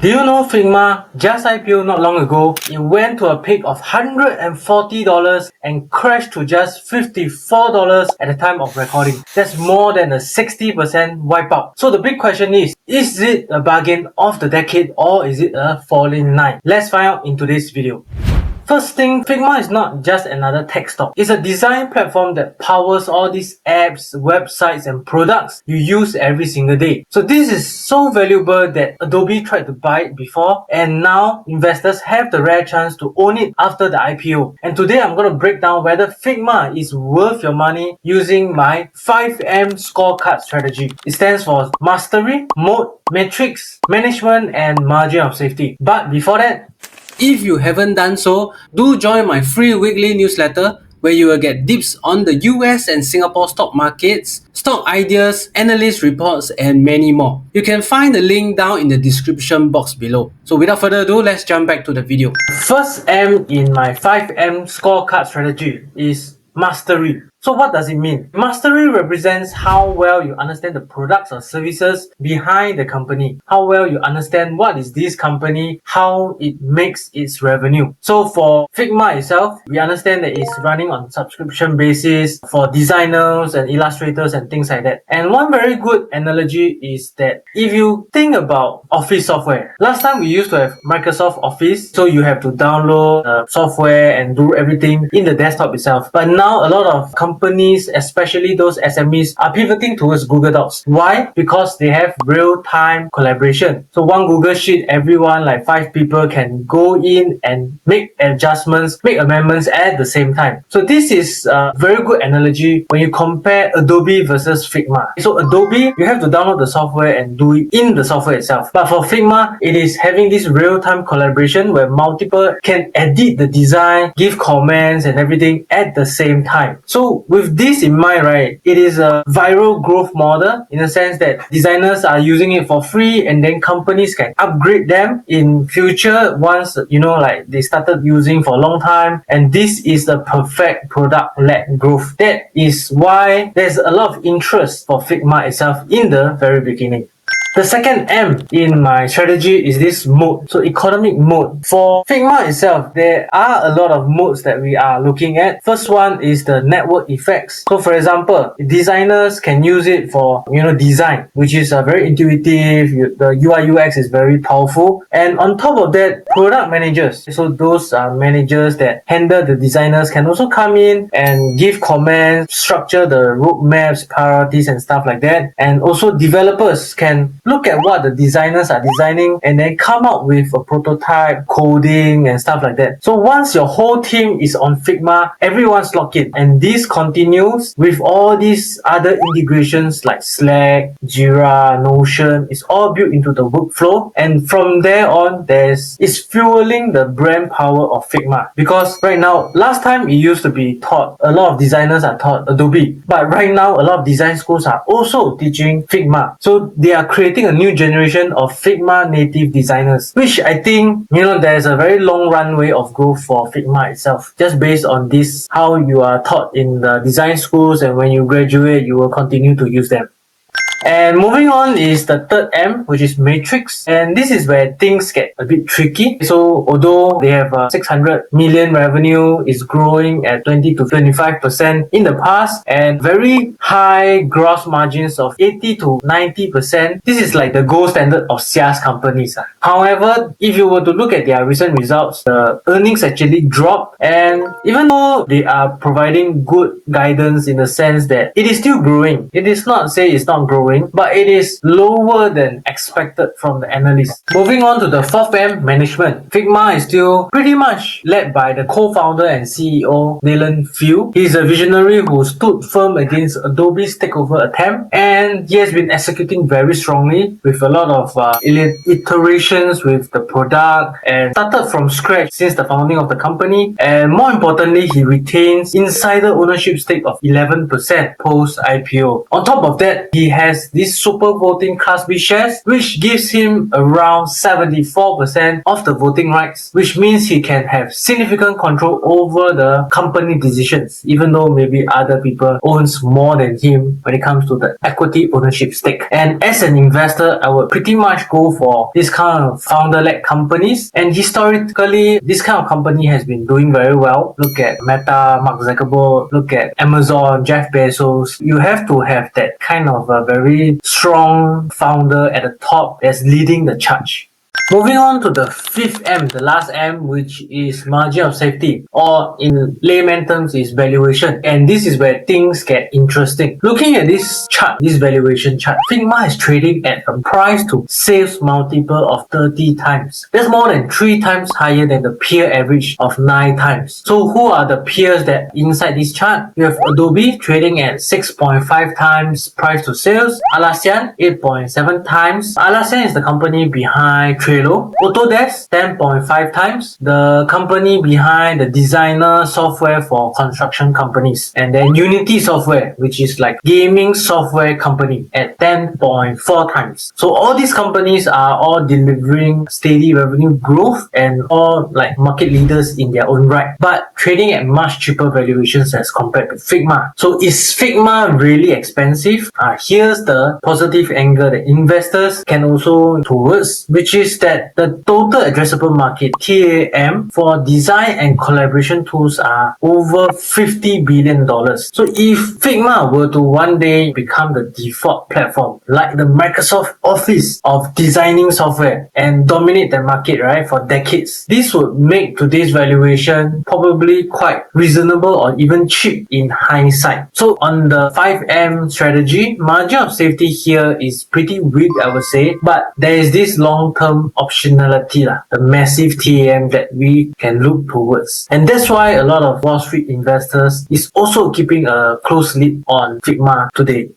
Do you know Figma just IPO not long ago? It went to a peak of $140 and crashed to just $54 at the time of recording. That's more than a 60% wipeout. So the big question is it a bargain of the decade or is it a falling knife? Let's find out in today's video. First thing, Figma is not just another tech stock. It's a design platform that powers all these apps, websites, and products you use every single day. So this is so valuable that Adobe tried to buy it before, and now investors have the rare chance to own it after the IPO. And today I'm going to break down whether Figma is worth your money using my 5M scorecard strategy. It stands for Mastery, Moat, Metrics, Management, and Margin of Safety. But before that, if you haven't done so, do join my free weekly newsletter where you will get tips on the US and Singapore stock markets, stock ideas, analyst reports, and many more. You can find the link down in the description box below. So without further ado, let's jump back to the video. First M in my 5M scorecard strategy is Mastery. So what does it mean? Mastery represents how well you understand the products or services behind the company. How well you understand what is this company, how it makes its revenue. So for Figma itself, we understand that it's running on subscription basis for designers and illustrators and things like that. And one very good analogy is that if you think about office software, last time we used to have Microsoft Office, so you have to download software and do everything in the desktop itself. But now a lot of companies, especially those SMEs, are pivoting towards Google Docs. Why? Because they have real-time collaboration. So one Google Sheet, everyone, like 5 people, can go in and make adjustments, make amendments at the same time. So this is a very good analogy when you compare Adobe versus Figma. So Adobe, you have to download the software and do it in the software itself. But for Figma, it is having this real-time collaboration where multiple can edit the design, give comments and everything at the same time. So with this in mind, right, it is a viral growth model in the sense that designers are using it for free and then companies can upgrade them in future once, like they started using for a long time. And this is the perfect product-led growth. That is why there's a lot of interest for Figma itself in the very beginning. The second M in my strategy is this moat. So economic moat. For Figma itself, there are a lot of moats that we are looking at. First one is the network effects. So for example, designers can use it for, design, which is very intuitive. The UI UX is very powerful. And on top of that, product managers. So those managers that handle the designers can also come in and give comments, structure the roadmaps, priorities and stuff like that. And also developers can look at what the designers are designing and then come up with a prototype, coding and stuff like that. So once your whole team is on Figma, everyone's locked in. And this continues with all these other integrations like Slack, Jira, Notion. It's all built into the workflow. And from there on, it's fueling the brand power of Figma. Because right now, last time it used to be taught, a lot of designers are taught Adobe. But right now, a lot of design schools are also teaching Figma. So they are creating a new generation of Figma native designers, which I think, there's a very long runway of growth for Figma itself. Just based on this, how you are taught in the design schools, and when you graduate, you will continue to use them. And moving on is the third M, which is Matrix. And this is where things get a bit tricky. So although they have 600 million revenue, is growing at 20 to 25% in the past, and very high gross margins of 80 to 90%. This is like the gold standard of SaaS companies. However, if you were to look at their recent results, the earnings actually dropped. And even though they are providing good guidance in the sense that it is still growing, it is not say it's not growing, but it is lower than expected from the analysts. Moving on to the fourth M, management. Figma is still pretty much led by the co-founder and CEO, Dylan Few. He's a visionary who stood firm against Adobe's takeover attempt, and he has been executing very strongly with a lot of iterations with the product and started from scratch since the founding of the company. And more importantly, he retains insider ownership stake of 11% post-IPO. On top of that, he has has this super voting Class B shares, which gives him around 74% of the voting rights, which means he can have significant control over the company decisions, even though maybe other people owns more than him when it comes to the equity ownership stake. And as an investor, I would pretty much go for this kind of founder-led companies. And historically, this kind of company has been doing very well. Look at Meta, Mark Zuckerberg, look at Amazon, Jeff Bezos. You have to have that kind of a very strong founder at the top that's leading the charge. Moving on to the fifth M, the last M, which is margin of safety, or in layman terms is valuation. And this is where things get interesting. Looking at this chart, this valuation chart, Figma is trading at a price to sales multiple of 30 times. That's more than 3 times higher than the peer average of 9 times. So who are the peers that inside this chart? You have Adobe trading at 6.5 times price to sales, Atlassian 8.7 times. Atlassian is the company behind Trello. Autodesk 10.5 times, the company behind the designer software for construction companies. And then Unity Software, which is like gaming software company, at 10.4 times. So all these companies are all delivering steady revenue growth and all like market leaders in their own right, but trading at much cheaper valuations as compared to Figma. So is Figma really expensive? Here's the positive angle that investors can also look towards, which is that the total addressable market TAM for design and collaboration tools are over $50 billion. So if Figma were to one day become the default platform, like the Microsoft Office of designing software, and dominate the market, right, for decades, this would make today's valuation probably quite reasonable or even cheap in hindsight. So on the 5M strategy, margin of safety here is pretty weak, I would say, but there is this long-term optionality, the massive TAM that we can look towards. And that's why a lot of Wall Street investors is also keeping a close lid on Figma today.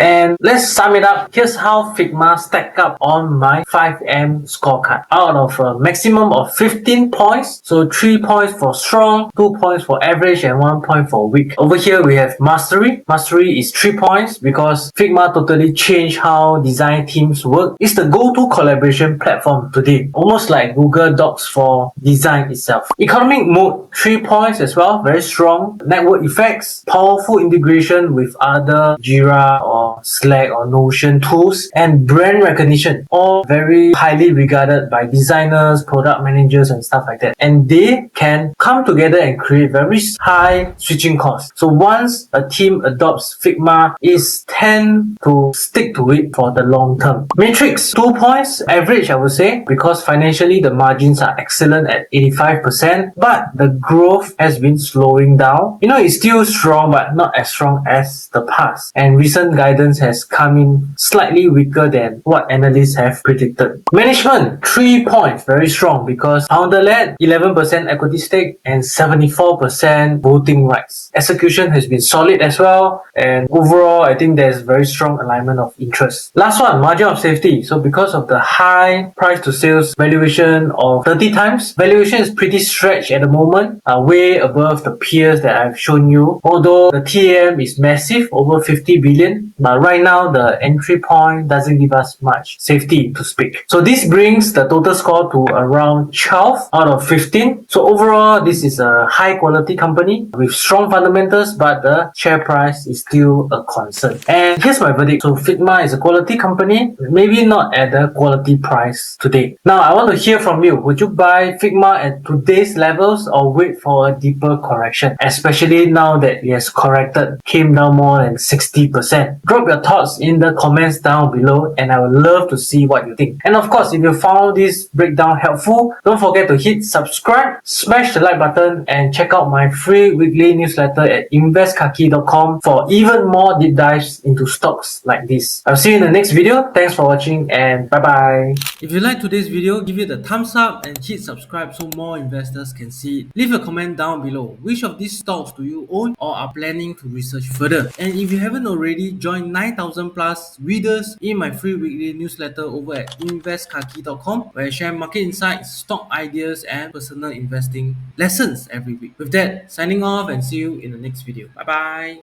And let's sum it up. Here's how Figma stack up on my 5M scorecard. Out of a maximum of 15 points, so 3 points for strong, 2 points for average, and 1 point for weak. Over here we have mastery. Mastery is 3 points because Figma totally changed how design teams work. It's the go-to collaboration platform today, almost like Google Docs for design itself. Economic moat, 3 points as well, very strong. Network effects, powerful integration with other Jira or Slack or Notion tools, and brand recognition, all very highly regarded by designers, product managers, and stuff like that. And they can come together and create very high switching costs. So once a team adopts Figma, it's tend to stick to it for the long term. Matrix, 2 points, average I would say, because financially the margins are excellent at 85%, but the growth has been slowing down. It's still strong, but not as strong as the past. And recent guidance has come in slightly weaker than what analysts have predicted. Management, 3 points, very strong because founder-led, 11% equity stake, and 74% voting rights. Execution has been solid as well, and overall, I think there's very strong alignment of interest. Last one, margin of safety. So because of the high price to sales valuation of 30 times, valuation is pretty stretched at the moment, way above the peers that I've shown you. Although the TAM is massive, over 50 billion, but right now the entry point doesn't give us much safety to speak. So this brings the total score to around 12 out of 15. So overall, this is a high quality company with strong fundamentals, but the share price is still a concern. And here's my verdict. So Figma is a quality company, maybe not at the quality price today. Now I want to hear from you. Would you buy Figma at today's levels or wait for a deeper correction? Especially now that it has corrected, came down more than 60%. Drop your thoughts in the comments down below and I would love to see what you think. And of course, if you found this breakdown helpful, don't forget to hit subscribe, smash the like button, and check out my free weekly newsletter at investkaki.com for even more deep dives into stocks like this. I'll see you in the next video. Thanks for watching and bye bye. If you like today's video, give it a thumbs up and hit subscribe so more investors can see it. Leave a comment down below. Which of these stocks do you own or are planning to research further? And if you haven't already, join 9,000 plus readers in my free weekly newsletter over at investkaki.com, where I share market insights, stock ideas, and personal investing lessons every week. With that, signing off and see you in the next video. Bye bye.